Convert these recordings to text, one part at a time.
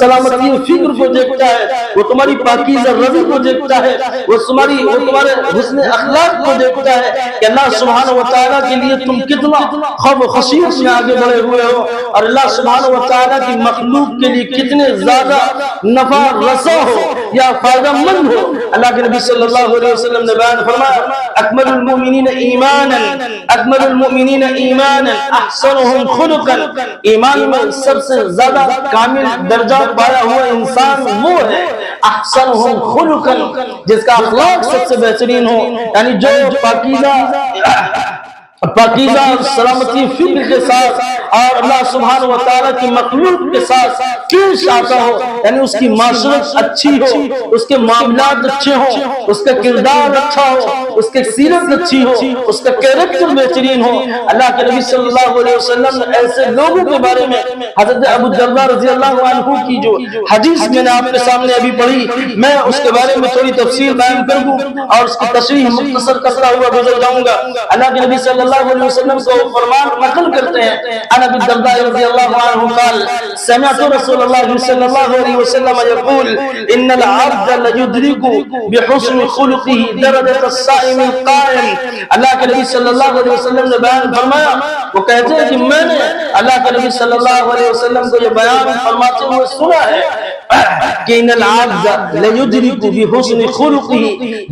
سلامتی فکر کو دیکھتا ہے، وہ تمہاری پاکیزہ روی کو دیکھتا ہے، وہ تمہارے حسن اخلاق کو دیکھتا ہے کہ اللہ سبحانہ وتعالیٰ کے لیے تم کتنا خوف و خشیت میں آگے بڑھے ہوئے ہو، اور اللہ سبحانہ وتعالیٰ کی مخلوق کے لیے کتنے زیادہ نفع رسا ہو یا فائدہ مند ہو۔ اللہ کے نبی صلی اللہ علیہ وسلم نے بیان فرمایا اکمل المؤمنین ایمانا، اکمل المؤمنین ایمانا احسنهم خلقا، ایمان میں سب سے زیادہ کامل درجہ پایا ہوا انسان وہ ہے احسنهم خلقا، جس کا اخلاق سب سے بہترین ہو، یعنی جو پاکیزہ سلامتی فکر کے ساتھ اور اللہ سبحانہ وتعالیٰ کی مخلوق کے ساتھ پیش آتا ہو، یعنی اس کی معاشرت اچھی ہو، اس کے معاملات اچھے ہوں، اس کا کردار اچھا ہو، اس کی سیرت اچھی ہو، اس کا کیریکٹر بہترین ہو۔ اللہ کے نبی صلی اللہ علیہ وسلم نے ایسے لوگوں کے بارے میں حضرت ابو الدرداء رضی اللہ عنہ کی جو حدیث میں نے آپ کے سامنے ابھی پڑھی، میں اس کے بارے میں تھوڑی تفصیل بیان کروں اور اس کی تشریح مختصر کرتا ہوا گزر جاؤں گا۔ اللہ کے نبی صلی اللہ علیہ وسلم کو فرمان نقل کرتے ہیں، عن ابی الدرداء رضی اللہ عنہ قال سمعت رسول اللہ صلی اللہ علیہ وسلم يقول ان العبد ليدرك بحسن خلقه درجة الصائم القائم۔ اللہ کے نبی صلی اللہ علیہ وسلم نے بیان فرمایا، وہ کہتے ہیں کہ میں نے اللہ کے نبی صلی اللہ علیہ وسلم کو یہ بیان فرماتے ہوئے سنا ہے کہ ان العبد ليدرك بحسن خلقه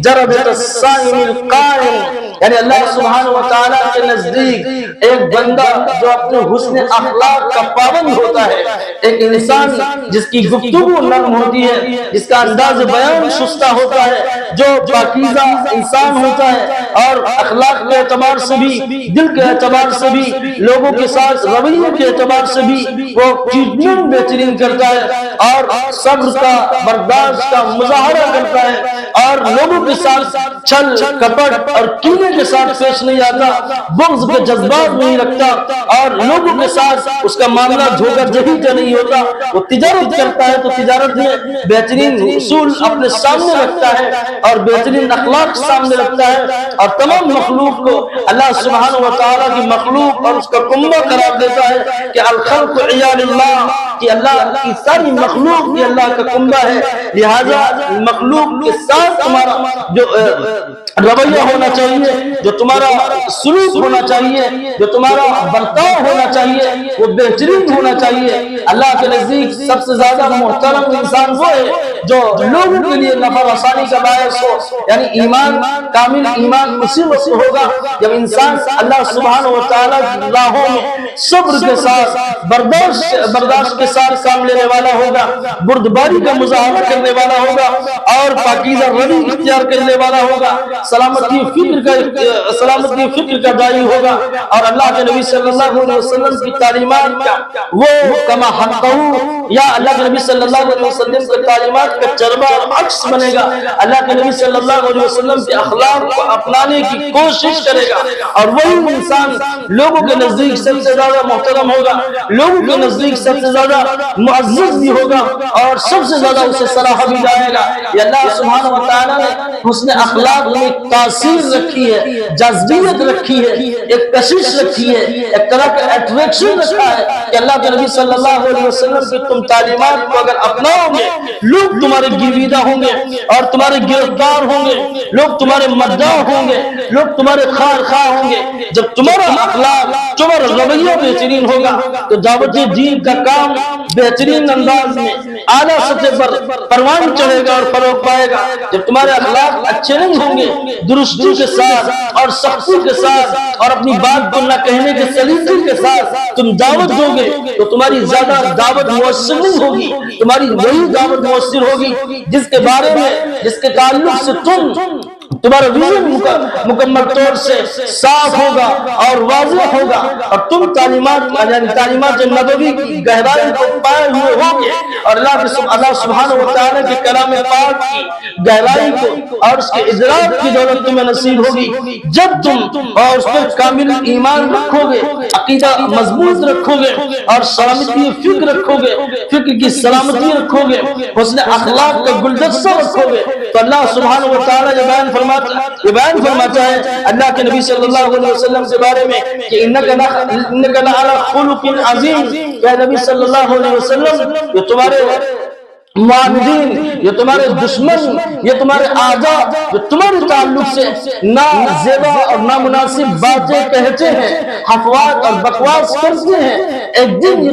درجة الصائم القائم، یعنی اللہ سبحانہ وتعالیٰ کے نزدیک ایک بندہ جو اپنے حسن اخلاق کا پابند ہوتا ہے، ایک انسان جس کی گفتگو نرم ہوتی ہے، جس کا انداز بیان شستہ ہوتا ہے، جو پاکیزہ انسان ہوتا ہے اور اخلاق کے اعتبار سے بھی، دل کے اعتبار سے بھی، لوگوں کے ساتھ رویے کے اعتبار سے بھی وہ ٹریٹمنٹ بہترین کرتا ہے اور صبر کا برداشت کا مظاہرہ کرتا ہے اور لوگوں کے ساتھ چھل کپٹ اور کینے کے ساتھ پیش نہیں آتا، بغض کے جذبات نہیں رکھتا اور لوگوں کے ساتھ اس کا معاملہ دھوکہ دہی کا نہیں ہوتا، وہ تجارت کرتا ہے تو تجارت میں بہترین اصول اپنے سامنے رکھتا ہے اور بہترین اخلاق سامنے رکھتا ہے اور تمام مخلوق کو اللہ سبحانہ وتعالیٰ کی مخلوق اور اس کا کنبہ قرار دیتا ہے کہ الخلق عیال اللہ، کہ اللہ کی ساری مخلوق بھی اللہ کا کنبہ ہے، لہذا مخلوق کے ساتھ تمہارا جو رویہ ہونا چاہیے، جو تمہارا سلوک ہونا چاہیے، جو تمہارا برتاؤ ہونا چاہیے وہ بہترین ہونا چاہیے۔ اللہ کے نزدیک سب سے زیادہ محترم انسان وہ ہے جو لوگوں کے لیے نفع رسانی کا باعث ہو، یعنی ایمان کامل ایمان اسی وقت ہوگا جب انسان اللہ سبحانہ وتعالیٰ کی راہوں میں صبر کے ساتھ برداشت کے ساتھ کام لینے والا ہوگا، بردباری کا مظاہرہ کرنے والا ہوگا اور پاکیزہ روی اختیار کرنے والا ہوگا، سلامتی فکر کا داعی ہوگا اور اللہ کے نبی صلی اللہ علیہ وسلم کی تعلیمات کا وہ کما حقہ یا اللہ کے نبی صلی اللہ علیہ وسلم کی تعلیمات کا چربہ اور عکس بنے گا، اللہ کے نبی صلی اللہ علیہ وسلم کے اخلاق کو اپنانے کی کوشش کرے گا اور وہی انسان لوگوں کے نزدیک سب سے زیادہ محترم ہوگا، لوگوں کے نزدیک سب سے زیادہ معزز بھی ہوگا اور سب سے زیادہ اسے سراہا بھی جائے گا۔ یہ اللہ سبحانہ وتعالیٰ نے حسن اخلاق میں تاثیر رکھی ہے، جذبیت رکھی ہے، ایک کشش رکھی ہے، ایک طرح کا اٹریکشن رکھا ہے کہ اللہ کے نبی صلی اللہ علیہ وسلم کی تم تعلیمات کو اگر اپناؤ گے لوگ تمہارے گرویدہ ہوں گے اور تمہارے گرفتار ہوں گے، لوگ تمہارے مداح ہوں گے، لوگ تمہارے خواہ ہوں گے۔ جب تمہارا اخلاق تمہارا رویہ بہترین ہوگا تو دعوت دین کا کام بہترین انداز میں اعلیٰ سطح پر پروان چڑھے گا اور فروغ پائے گا۔ جب تمہارے اخلاق اچھے نہیں ہوں گے، درستی کے ساتھ اور سختی کے ساتھ اور اپنی بات کو نہ کہنے کے سلیقے کے ساتھ تم دعوت دو گے تو تمہاری زیادہ دعوت مؤثر نہیں ہوگی، تمہاری وہی دعوت مؤثر ہوگی جس کے بارے میں جس کے تعلق سے تمہارا ویژن مکمل طور سے صاف ہوگا اور واضح ہوگا اور تم تعلیمات نبوی کی گہرائی کو پائے ہوئے ہوگے اور اللہ سبحانہ وتعالی کے کلام پاک کی گہرائی کو اور اس کے ادراک کی دولت تمہیں نصیب ہوگی جب تم اور اس پر کامل ایمان رکھو گے، عقیدہ مضبوط رکھو گے اور سلامتی فکر رکھو گے، فکر کی سلامتی رکھو گے، حسن اخلاق کا گلدستہ رکھو گے تو اللہ سبحانہ وتعالی جو بیان فرمایا فرماتا ہے اللہ کے نبی صلی اللہ علیہ وسلم کے بارے میں کہ انک لعلی خلق عظیم، کہ نبی صلی اللہ علیہ وسلم یہ تمہارے معاندین، یہ تمہارے دشمن، یہ تمہارے اعداء جو تمہارے تعلق سے نازیبا اور نامناسب باتیں کہتے ہیں، افواہ اور بکواس کرتے ہیں، ایک دن یہ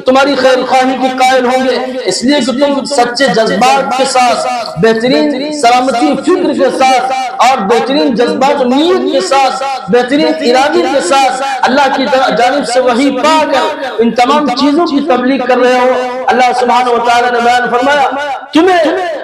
تمہاری خیر خواہی کے قائل ہوں گے، اس لیے کہ تم سچے جذبات کے ساتھ، بہترین سلامتی فکر کے ساتھ اور بہترین جذبات و نیت کے ساتھ، بہترین ارادے کے ساتھ اللہ کی جانب سے وحی پا کر ان تمام چیزوں کی تبلیغ کر رہے ہو۔ اللہ سبحانہ و تعالی نے بیان فرمایا تمہیں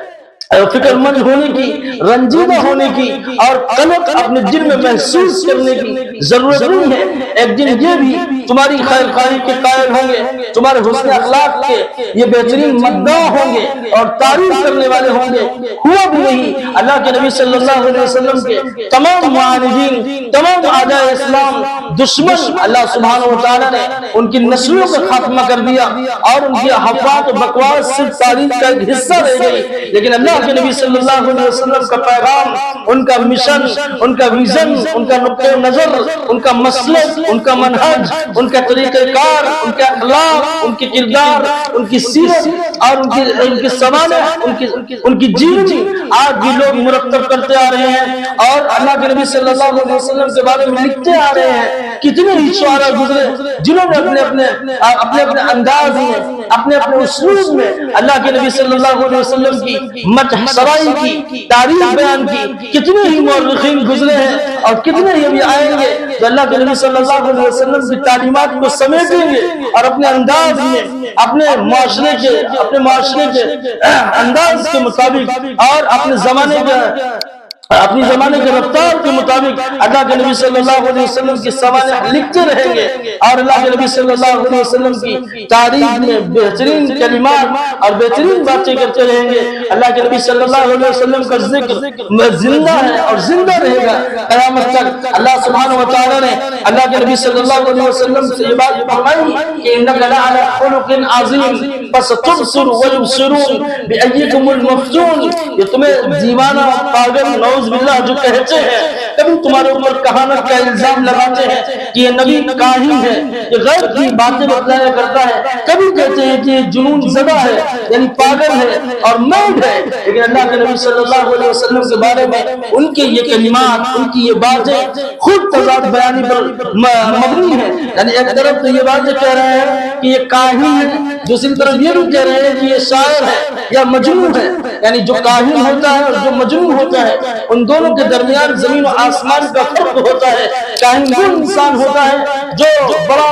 فکر مند ہونے کی، رنجیدہ ہونے کی اور قلق اپنے دل میں محسوس کرنے کی ضرورت نہیں ہے۔ ایک دن یہ بھی تمہاری خیر خواہی کے قائل ہوں گے، تمہارے حسن اخلاق کے یہ بہترین مداح ہوں گے اور تعریف کرنے والے ہوں گے۔ ہوا بھی نہیں، اللہ کے نبی صلی اللہ علیہ وسلم کے تمام معاندین، تمام اعداء اسلام، دشمن، اللہ سبحانہ و تعالیٰ نے ان کی نسلوں کا خاتمہ کر دیا اور ان کی افواہ و بکواس صرف تاریخ کا ایک حصہ رہ گئی، لیکن اللہ کے نبی صلی اللہ علیہ وسلم کا پیغام، ان کا مشن، ان کا ویژن، ان کا نقطہ نظر، ان کا مسلک، ان کا منہج، ان کا طریقہ کار، ان کا اخلاق، ان کی کردار، ان کی سیرت اور ان کی سوانح، ان کی جیونی آج بھی لوگ مرتب کرتے آ رہے ہیں اور اللہ کے نبی صلی اللہ علیہ وسلم کے بارے میں لکھتے آ رہے ہیں۔ کتنے ہی شعراء گزرے جنہوں نے اپنے انداز میں، اپنے اسلوب میں اللہ کے نبی صلی اللہ علیہ وسلم کی مدح سرائی کی، تعریف بیان کی۔ کتنے ہی مورخین گزرے ہیں اور کتنے ہی ابھی آئیں گے جو اللہ کے نبی صلی اللہ علیہ وسلم کی تعلیمات کو سمیٹیں گے اور اپنے انداز میں، اپنے معاشرے کے انداز کے مطابق اور اپنے زمانے کے رفتار کے مطابق اللہ کے نبی صلی اللہ علیہ وسلم کی سوانح لکھتے رہیں گے اور اللہ کے نبی صلی اللہ علیہ وسلم کی تاریخ میں بہترین کلمات اور بہترین باتیں کرتے رہیں گے۔ اللہ کے نبی صلی اللہ علیہ وسلم کا ذکر زندہ ہے اور زندہ رہے گا قیامت تک۔ اللہ سبحانہ و تعالیٰ نے اللہ کے نبی صلی اللہ علیہ وسلم سے یہ بات فرمائی کہ انک لعلی خلق عظیم فستبصر ویبصرون بأیکم المفتون، یہ تمہیں دیوانہ، پاگل، نعوذ باللہ جو کہتے ہیں، کبھی تمہارے اوپر کہانت کا الزام لگاتے ہیں کہ یہ نبی کاہن ہے، یہ غیب کی باتیں بتلایا کرتا ہے، کبھی کہتے ہیں کہ یہ جنون زدہ ہے، یعنی پاگل ہے اور میڈ ہے، لیکن اللہ کے نبی صلی اللہ علیہ وسلم کے بارے میں ان کے یہ کلمات، ان کی یہ باتیں خود تضاد بیانی پر مبنی ہے۔ یعنی ایک طرف تو یہ باتیں کہہ رہے ہیں کہ یہ کاہن ہے، دوسری طرف یہ بھی کہہ رہے ہیں کہ یہ شاعر ہے یا مجنون ہے۔ یعنی جو کاہن ہوتا ہے اور جو مجنون ہوتا ہے ان دونوں کے درمیان زمین و آسمان کا فرق ہوتا ہے۔ کاہن وہ انسان ہوتا ہے جو بڑا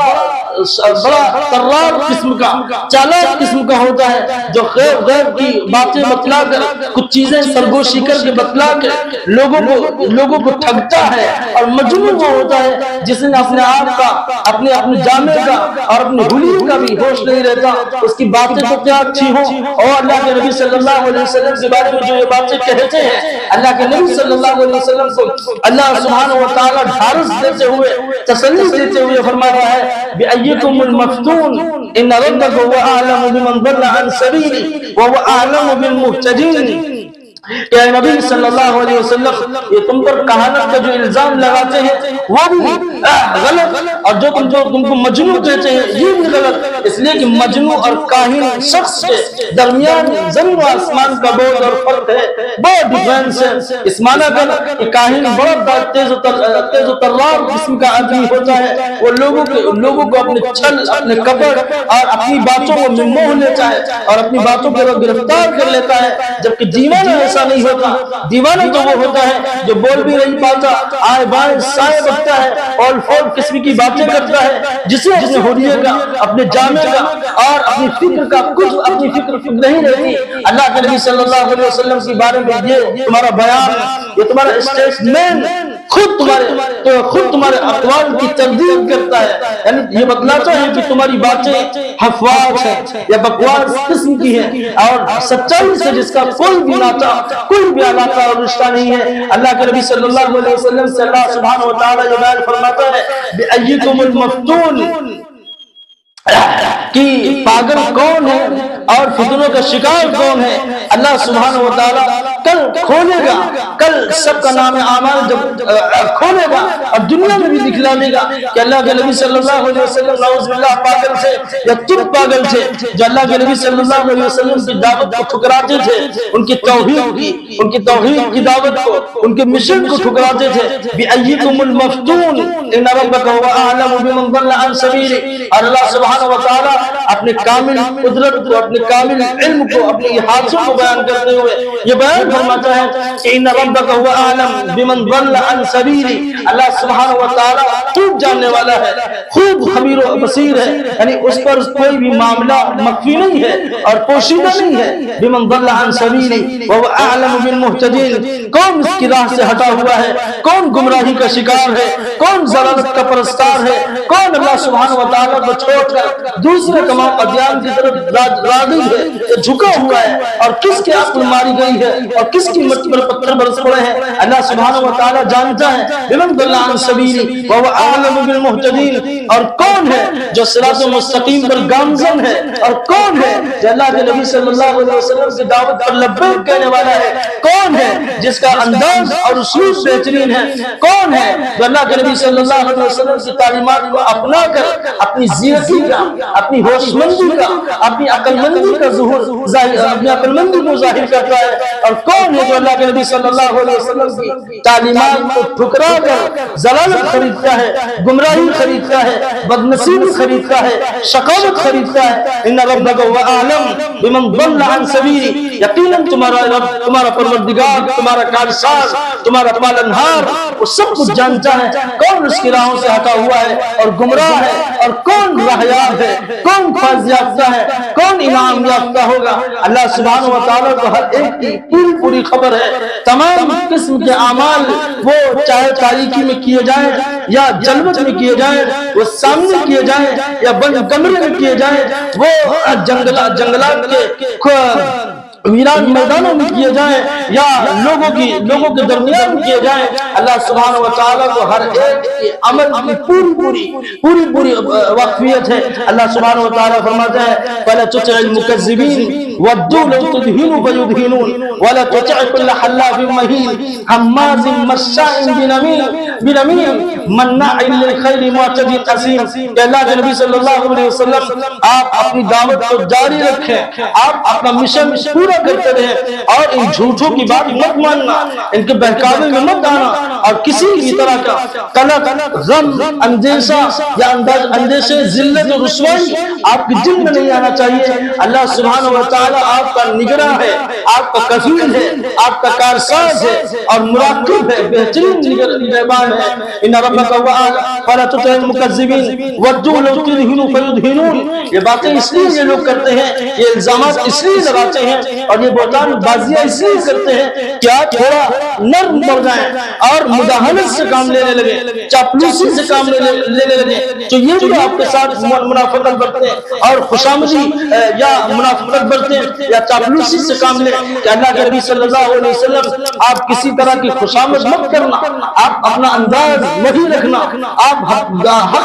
طرار قسم کا، چالاک قسم کا ہوتا ہے، جو غیب کی باتیں بتلا کر، کچھ چیزیں سرگوشی کر کے بتلا کر لوگوں کو ٹھگتا ہے۔ اور مجنون وہ ہوتا ہے جس نے اپنے آپ کا، اپنے جامے کا اور اپنے حلیے کا بھی ہوش نہیں رہتا، اس کی باتیں تو کیا اچھی ہوں۔ اور اللہ کے نبی صلی اللہ علیہ وسلم کے بارے میں جو یہ باتیں کہتے ہیں، اللہ کے نبی صلی اللہ علیہ وسلم کو اللہ سبحانہ و تعالیٰ ڈھارس دیتے ہوئے، تسلی دیتے ہوئے فرما رہا ہے بِأَيِّكُمُ الْمَفْتُونَ إِنَّ رَبَّكَ هُوَ أَعْلَمُ بِمَنْ ضَلَّ عَنْ سَبِيلِهِ وَهُوَ أَعْلَمُ بِالْمُهْتَدِينَ۔ کہ اے نبی صلی اللہ علیہ وسلم، یہ تم پر کہانت کا جو الزام لگاتے ہیں وہ بھی غلط، اور جو تم کو مجنون کہتے ہیں یہ بھی غلط، اس لیے کہ مجنون اور کاہن شخص کے درمیان زمین و آسمان کا بہت اور فرق ہے، بہت ڈیفرنس ہے۔ اس معنی کا کہ کاہن بہت تیز و ترار قسم کا آدمی ہوتا ہے، وہ لوگوں کو اپنے چھل، اپنے کپڑ اور اپنی باتوں کو موہ لیتا ہے اور اپنی باتوں کو گرفتار کر لیتا ہے، جبکہ دیوانہ ایسا نہیں ہوتا۔ دیوانہ تو وہ ہوتا ہے جو بول بھی نہیں پاتا، آئے بائیں سائے بکتا ہے اور فور قسم کی باتیں کرتا ہے، جسے اپنے حلیے کا، اپنے جامے کا اور اپنی فکر کا کچھ اپنی فکر نہیں رہتی۔ اللہ کے نبی صلی اللہ علیہ وسلم کے بارے میں یہ تمہارا بیان، یہ تمہارا اسٹیٹمنٹ خود تمہارے اقوال کی تردید کرتا ہے، یعنی یہ بتلاتا ہے کہ تمہاری باتیں حفواظ ہیں یا بکواس قسم کی ہیں اور سچائی سے جس کا کوئی بھی ناتا، کوئی بھی علاقہ اور رشتہ نہیں ہے۔ اللہ کے نبی صلی اللہ علیہ وسلم سے اللہ سبحانہ و تعالیٰ یہ بیان فرماتا ہے بِأَيِّكُمُ الْمَفْتُونَ، کہ پاگل کون ہے اور فتنوں کا شکار کون ہے؟ اللہ سبحانہ و تعالیٰ کل کھولے گا، کل سب کا نام اعمال جب کھولے گا اور دنیا میں بھی دکھلا دے گا کہ اللہ کے نبی صلی اللہ علیہ وسلم نعوذ باللہ پاگل تھے یا تم پاگل تھے جو اللہ کے نبی صلی اللہ علیہ وسلم کی دعوت کو ٹھکراتے تھے، ان کی توحید کی دعوت کو، ان کے مشن کو ٹھکراتے تھے۔ بِأَيِّكُمُ الْمَفْتُونُ إِنَّ رَبَّكَ هُوَ أَعْلَمُ بِمَنْ ضَلَّ عَنْ سَبِيلِهِ۔ اور اللہ سبحانہ و تعالیٰ اپنے کامل قدرت کو، اپنے کامل علم کو، اپنے احاطوں کو بیان کرتے ہوئے یہ بیان فرماتا ہے کہ إِنَّ رَبَّكَ هُوَ أَعْلَمُ بِمَنْ ضَلَّ عَنْ سَبِيلِهِ۔ اللہ سبحانہ و تعالیٰ خوب جاننے والا ہے، خوب خبیر و بصیر ہے، یعنی اس پر کوئی بھی معاملہ مخفی نہیں ہے اور پوشیدہ نہیں ہے۔ بِمَنْ ضَلَّ عَنْ سَبِيلِهِ وَهُوَ أَعْلَمُ بِالْمُهْتَدِينَ۔ کون اس کی راہ سے ہٹا ہوا ہے، کون گمراہی کا شکار ہے، کون ضلالت کا پرستار ہے، کون اللہ سبحانہ و تعالیٰ کو چھوڑ کر دوسرے تمام ادیان کی طرف راغب ہے، جھکا ہوا ہے، اور کس کے عقل ماری گئی ہے اور کس کی مٹ پر پتھر برس پڑے ہیں، اللہ سبحانہ و تعالیٰ جانتا ہے۔ بِمَنْ ضَلَّ عَنْ سَبِيلِهِ وَهُوَ أَعْلَمُ بِالْمُهْتَدِينَ۔ اور کون ہے جو صراط مستقیم پر گامزن ہے، اور کون ہے جو اللہ کے نبی صلی اللہ علیہ وسلم کی دعوت پر لبیک کہنے والا ہے، کون ہے جس کا انداز اور اسلوب بہترین ہے، کون ہے جو اللہ کے نبی صلی اللہ علیہ وسلم کی تعلیمات کو اپنا کر اپنی زیرتی کا، اپنی ہوش مندی کا، اپنی عقل مندی کا ظہور، اپنی عقل مندی کو ظاہر کرتا ہے، اور کون ہے جو اللہ کے نبی صلی اللہ علیہ وسلم کی تعلیمات کو ٹھکرا کر ضلالت خریدتا ہے، گمراہی خریدتا ہے، بدنصیبی خریدتا ہے، شقاوت خریدتا ہے۔ ان ربک هو اعلم بمن ضل عن سبیلہ۔ یقیناً تمہارا رب، تمہارا پروردگار، تمہارا کارساز، تمہارا پالنہار وہ سب کچھ جانتا ہے کون اس کی راہوں سے ہٹا ہوا ہے اور گمراہ ہے، اور کون راہیاب ہے، کون فیض یافتہ ہے، کون انعام یافتہ ہوگا۔ اللہ سبحانہ و تعالیٰ کو ہر ایک کی پوری خبر ہے۔ تمام قسم کے اعمال وہ چاہے تاریکی میں کیے جائیں یا جلوت میں کیے جائیں، وہ سامنے کیے جائیں یا بند کمرے میں کیے جائیں، وہ جنگلات کے ویران میدانوں میں کیے جائیں یا لوگوں کے درمیان کیے جائیں، اللہ سبحانہ و تعالیٰ کو ہر ایک کے عمل کی پوری واقفیت ہے۔ اللہ سبحانہ و تعالیٰ فرماتا ہے فَلَا تُطِعِ الْمُكَذِّبِينَ وَدُّوا لَوْ تُدْهِنُ فَيُدْهِنُونَ وَلَا تُطِعِ كُلَّ حَلَّافٍ مَّهِينٍ هَمَّازٍ مَّشَّاءٍ بِنَمِيمٍ مَّنَّاعٍ لِّلْخَيْرِ مُعْتَدٍ أَثِيمٍ۔ کہ اللہ کے نبی صلی اللہ علیہ وسلم آپ اپنی دعوت کو جاری رکھیں، آپ اپنا مشن پورا کرتے رہے اور ان جھوٹوں کی بات مت ماننا، ان کے بہکاوے میں مت آنا، اور کسی بھی طرح کا قلق، غم، اندیشہ یا اندیشے، ذلت و رسوائی آپ کے دل میں نہیں آنا چاہیے۔ اللہ سبحانہ و تعالیٰ آپ کا نگراں ہے، آپ کا کفیل ہے، آپ کا کارساز ہے اور مراقب ہے، بہترین نگہبان ہے۔ ان ربک هو اعلم فلا تطع المكذبين ودوا لو تدهنوا فيدهنون۔ یہ باتیں اس لیے یہ لوگ کرتے ہیں، یہ الزامات اس لیے لگاتے ہیں اور یہ بہتان بازیاں اس لیے کرتے ہیں کہ آپ تھوڑا نرم پڑ جائیں اور مداہنت سے کام لینے لگے، چاپلوسی سے کام لینے لگے، تو یہ بھی آپ کے ساتھ منافقت برتے ہیں اور خوشامدی یا منافقت برتے ہیں یا چاپلوسی سے کام لیں کہ اللہ کے نبی صلی اللہ علیہ وسلم آپ کسی طرح کی خوشامد مت کرنا، آپ اپنا انداز نہیں رکھنا، آپ حق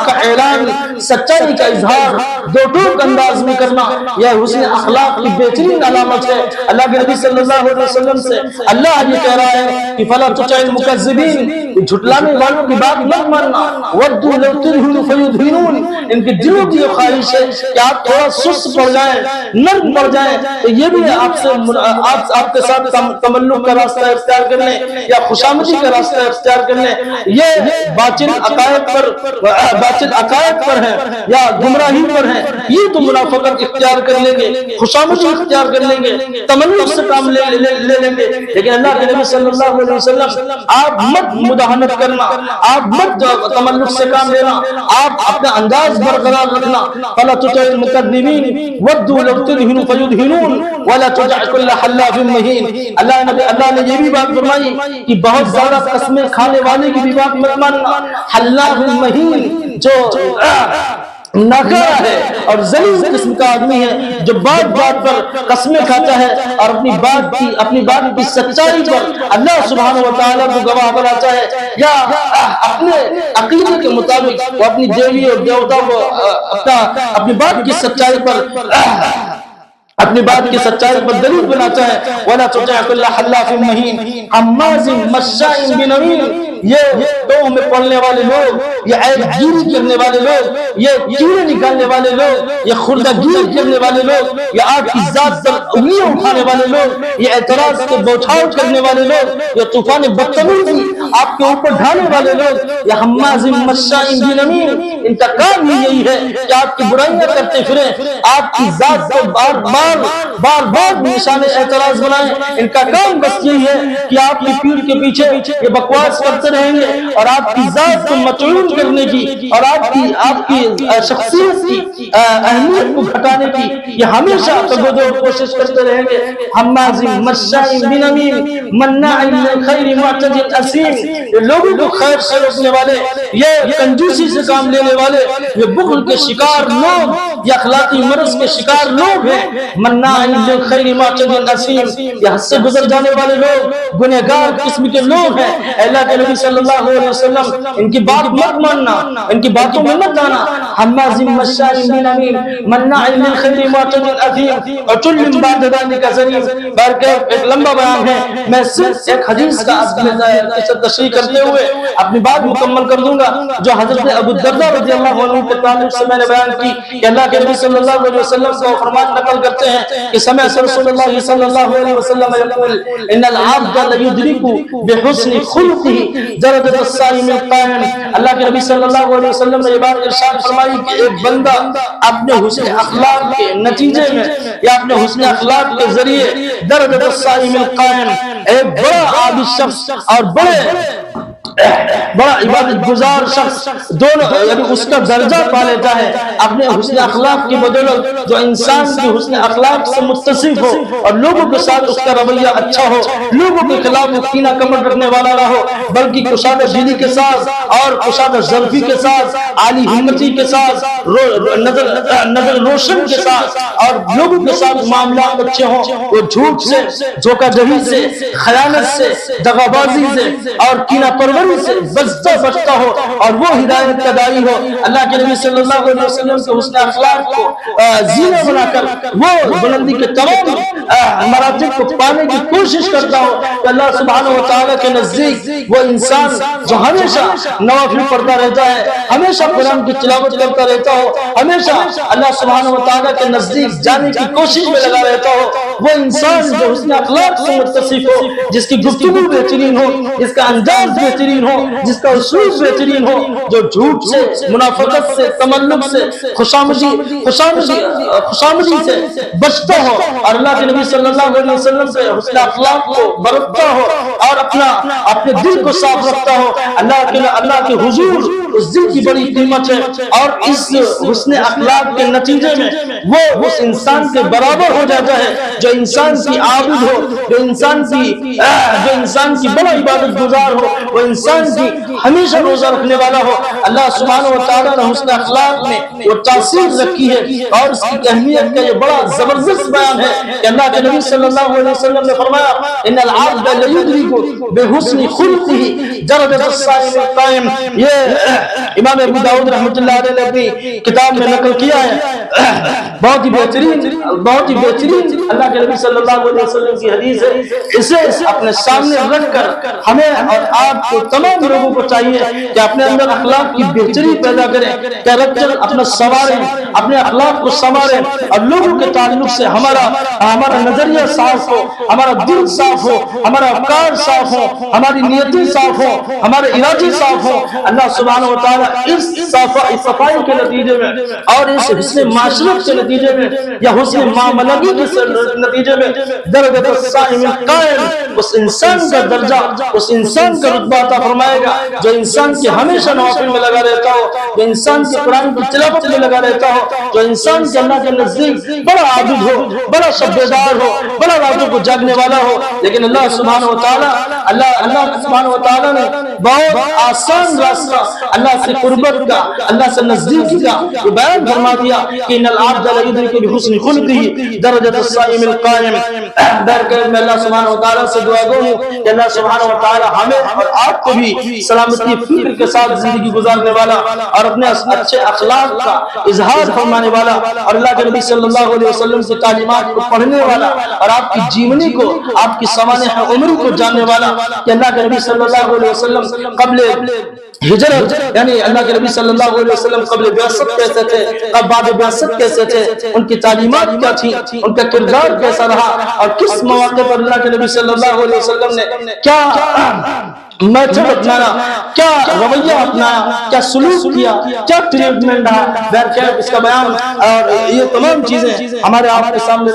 کا اعلان، سچائی کا اظہار دو ٹوک انداز میں کرنا، یہ حسن اخلاق کی بہترین علامت ہے۔ اللہ کے نبی صلی اللہ علیہ وسلم سے اللہ یہ کہہ رہا ہے کہ فلا تطع المکذبین، جھٹلانے والوں کی بات مت ماننا، ودوا لو تدهنوا فیدهنون، ان کے دلوں کی یہ خواہش ہے کہ آپ تھوڑا سست پڑ جائیں، نرم پڑ جائیں، تو یہ بھی آپ کے ساتھ تملق کا راستہ اختیار کر لیں یا خوشامدی کا راستہ اختیار کر لیں، یہ باطل عقائد پر ہیں یا گمراہی پر ہیں، یہ تو منافقت اختیار کر لیں گے، خوشامدی اختیار کر لیں گے، تملق سے کام لے لیں گے، لیکن اللہ کے نبی صلی اللہ علیہ وسلم آپ مت مداہنت کرنا، آپ مت تملق سے کام لینا، آپ اپنا انداز برقرار رکھنا۔ فلا تطع المكذبين ودوا لو تدهنوا فيدهنون ولا تطع كل حلاف مهين۔ اللہ نے یہ بھی بات فرمائی کہ بہت زیادہ قسمیں کھانے والے کی بھی بات مت ماننا، حلاف مہین جو ناکارہ ہے اور ذلیل قسم کا آدمی ہے، جو بات بات پر قسمیں کھاتا ہے اور اپنی بات کی سچائی پر اللہ سبحانہ و تعالیٰ کو گواہ بناتا ہے، یا اپنے عقیدے کے مطابق وہ اپنی دیوی اور دیوتا کو اپنی بات کی سچائی پر اپنی بات کی سچائی پر دلیل بناتا ہے وَلَا تُطِعْ كُلَّ حَلَّافٍ مَّهِينٍ حَمَّازٍ مَّشَّاءٍ بِنَمِيمٍ۔ یہ دو میں پڑھنے والے لوگ، یہ عیب گیری کرنے والے لوگ، یہ کیڑے نکالنے والے لوگ، یہ خردہ گیری کرنے والے لوگ، یہ آپ کی ذات پر انگلیاں اٹھانے والے لوگ، یہ اعتراض کے بوچھاؤ کرنے والے لوگ، یہ طوفان بدتمیزی آپ کے اوپر ڈھانے والے لوگ، یہ حماز مشاء بنمیم، ان کا کام ہی یہی ہے کہ آپ کی برائیاں کرتے پھریں، آپ کی ذات کو بار بار نشان اعتراض بنائیں۔ ان کا کام بس یہی ہے کہ آپ کی پیٹھ کے پیچھے یہ بکواس کرتے رہیں گے اور آپ کی ذات کو مطعون کرنے کی اور آپ کی شخصیت کی اہمیت کو گھٹانے کی یہ ہمیشہ تبدور کوشش کرتے رہیں گے۔ حماز مشاء بنمیم مناع للخیر معتد اثیم، یہ لوگوں کو خیر سے روکنے والے، یہ کنجوسی سے کام لینے والے، یہ بخل کے شکار لوگ، یہ اخلاقی مرض کے شکار لوگ ہیں۔ مناع للخیر معتد اثیم، یہ حد سے گزر جانے والے لوگ، گنہگار قسم کے لوگ ہیں۔ اللہ کے نبی صلی اللہ علیہ وسلم ان کی بات مت ماننا، ان کی باتوں میں مت آنا۔ حماز مشاء بنمیم مناع للخیر معتد اثیم عتل بعد ذلک زنیم۔ بہرکیف ایک لمبا بیان ہے، میں صرف ایک حدیث کا تشریح کرتے ہوئے اپنی بات مکمل کر دوں گا جو حضرت ابو الدرداء رضی اللہ عنہ کے تعلق سے میں نے بیان کی کہ اللہ کے نبی صلی اللہ علیہ وسلم کو فرمان نقل کرتے ہیں کہ سمعت رسول اللہ صلی اللہ علیہ وسلم یقول ان العبد لیدرک بحسن خلقہ درجۃ الصائم القائم۔ اللہ کے نبی صلی اللہ علیہ وسلم نے یہ بات ارشاد فرمائی کہ ایک بندہ اپنے حسن اخلاق کے نتیجے میں یا اپنے حسن اخلاق کے ذریعے درجۃ الصائم القائم، ایک بڑا عابد شخص اور بڑا عبادت گزار شخص دونوں یعنی اس کا درجہ پا لیتا ہے اپنے حسن اخلاق کی بدولت۔ جو انسان کی حسن اخلاق سے متصف ہو اور لوگوں کے ساتھ اس کا رویہ اچھا ہو، لوگوں کے خلاف وہ کینہ کمر رکھنے والا نہ ہو، بلکہ کشادہ دلی کے ساتھ اور کشادہ ظرفی کے ساتھ، عالی ہمتی کے ساتھ، نظر روشن کے ساتھ اور لوگوں کے ساتھ معاملات اچھے ہوں، وہ جھوٹ سے، دھوکہ دہی سے، خیانت سے، دغا بازی سے اور کینہ پروری سے بچتا ہو اور وہ ہدایت کا داعی ہو۔ اللہ کے نبی صلی اللہ علیہ وسلم کے حسن اخلاق کو زینہ بنا کر وہ بلندی کے تمام مراتب کو پانے کی کوشش کرتا ہو کہ اللہ سبحانہ و تعالیٰ کے نزدیک وہ انسان جو ہمیشہ نوافل پڑھتا رہتا ہے، ہمیشہ قرآن کی تلاوت کرتا رہتا ہو، ہمیشہ اللہ سبحانہ و تعالیٰ کے نزدیک جانے کی کوشش میں لگا رہتا ہو، وہ انسان جو حسن اخلاق سے متصف ہو، جس کی گفتگو بہترین ہو، جس کا انداز بہترین ہو، جس کا اسلوب بہترین ہو، جو جھوٹ سے، منافقت سے، تملق سے، خوشامدی سے بچتا ہو اور اللہ کے نبی صلی اللہ علیہ وسلم سے حسن اخلاق کو برتتا ہو اور اپنے دل کو صاف رکھتا ہو۔ اللہ کے حضور اس دل کی بڑی قیمت ہے اور اس حسن اخلاق کے نتیجے میں وہ اس انسان کے برابر ہو جاتا ہے جو انسان کی عابد ہو، جو انسان کی بڑا عبادت گزار ہو، وہ انسان کی ہمیشہ روزہ رکھنے والا ہو۔ اللہ سبحانہ و تعالیٰ نے حسن اخلاق میں وہ تاثیر رکھی ہے اور اس کی اہمیت کا یہ بڑا زبردست بیان ہے کہ اللہ کے نبی صلی اللہ علیہ وسلم نے فرمایا ان العبد لیدرک بحسن خلقہ درجۃ الصائم القائم۔ یہ امام ابو داؤد رحمۃ اللہ علیہ نے اپنی کتاب میں نقل کیا ہے، بہت ہی بہترین اللہ کے نبی صلی اللہ علیہ وسلم کی حدیث ہے۔ اسے اپنے سامنے رکھ کر ہمیں اور آپ کو تمام لوگوں کو چاہیے کہ اپنے اندر اخلاق کی بہتری پیدا کریں، کیریکٹر اپنا سنواریں، اپنے اخلاق کو سنواریں اور لوگوں کے تعلق سے ہمارا نظریہ صاف ہو، ہمارا دل صاف ہو، ہمارا افکار صاف ہو، ہماری نیتیں صاف ہو، ہمارے ارادے صاف ہو۔ اللہ سبحانہ و تعالیٰ اس صفائی کے نتیجے میں اور اس حسن معاشرت کے نتیجے میں یا حسن معاملگی کے نتیجے میں درجۃ الصائم القائم، اس انسان کا درجہ، اس انسان کا رتبہ عطا فرمائے گا جو انسان کے ہمیشہ نوافل میں لگا رہتا ہو، جو انسان کے قرآن کی تلاوت میں لگا رہتا ہو، جو انسان کے اللہ کے نزدیک بڑا عابد ہو، بڑا شبیدار ہو، بڑا راتوں کو جاگنے والا ہو۔ لیکن اللہ سبحانہ و تعالیٰ نے بہت آسان راستہ اللہ سے قربت کا، اللہ سے نزدیکی کا یہ بیان فرما دیا کہ ان العبد لیدرک بحسن خلقہ درجۃ الصائم القائم۔ درگاہ میں اللہ سبحانہ و تعالیٰ سے دعا گو ہوں کہ اللہ سبحانہ و تعالیٰ ہمیں اور آپ کو بھی سلامتی فکر کے ساتھ زندگی گزارنے والا اور اپنے اچھے اخلاق کا اظہار فرمانے والا اور اللہ کے نبی صلی اللہ علیہ وسلم سے تعلیمات کو پڑھنے والا اور آپ کی جیونی کو، آپ کی سوانح عمر کو جاننے والا کہ اللہ کے نبی صلی اللہ علیہ وسلم قبل ہجرت، یعنی اللہ کے نبی صلی اللہ علیہ وسلم قبل بعثت کیسے تھے، اب بعد بعثت کیسے تھے، ان کی تعلیمات کیا تھی، ان کا کردار کیسا رہا اور کس مواقع پر اللہ کے نبی صلی اللہ علیہ وسلم نے کیا میتھڈ اپنایا، کیا رویہ اپنایا، کیا سلوک کیا، کیا ٹریٹمنٹ رہا۔ بہرکیف اس کا بیان اور یہ تمام چیزیں ہمارے آپ کے سامنے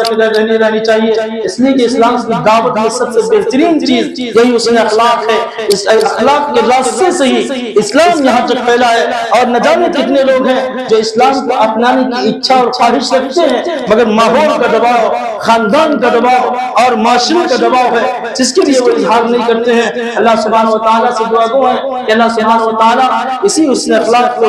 رہنی چاہیے، اس لیے کہ اسلام کی دعوت میں سب سے بہترین چیز یہی حسن اخلاق ہے۔ اس اخلاق کے راستے سے ہی اسلام یہاں تک پھیلا ہے، اور نہ جانے کتنے لوگ ہیں جو اسلام کو اپنانے کی اچھا اور خواہش رکھتے ہیں، مگر ماحول کا دباؤ، خاندان کا دباؤ اور معاشرے کا دباؤ ہے جس کے لیے وہ اظہار نہیں کرتے ہیں۔ اللہ سبحانہ و تعالیٰ سے دعا گو ہے کہ اللہ سبحانہ و تعالیٰ اسی حسن اخلاق کو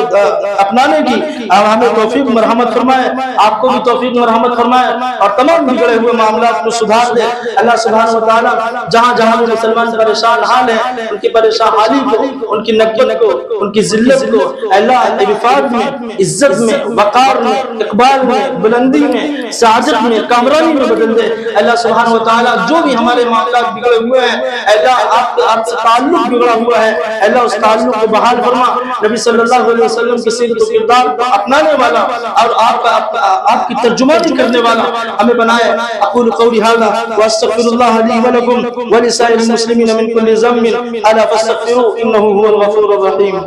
اپنانے کی ہمیں توفیق مرحمت فرمائے، آپ کو بھی توفیق مرحمت فرمائے اور تمام بگڑے ہوئے معاملات کو سدھار دے۔ اللہ سبحانہ و تعالیٰ جہاں جہاں بھی مسلمان پریشان حال ہیں، ان کی پریشان حالی کو، ان کی نکبت کو، ان کی ذلت کو اللہ عفات میں، عزت میں، وقار میں، اقبال میں، بلندی میں، سعادت میں، کامرانی میں بدل دے۔ اللہ سبحانہ و تعالیٰ جو بھی ہمارے معاملات بگڑے ہوئے ہیں، اللہ آپ سے تعلق بگڑا ہوا ہے، اللہ اس تعلق کو بحال فرما۔ نبی صلی اللہ علیہ وسلم کی سیرت و کردار کو اپنانے والا اور آپ کی ترجمانی کرنے والا ہمیں بنائے۔ اقول قولی ھذا واستغفر اللہ لی ولکم ولسائر المسلمین من کل ذنب الا فاستغفروہ انہ هو الغفور الرحیم۔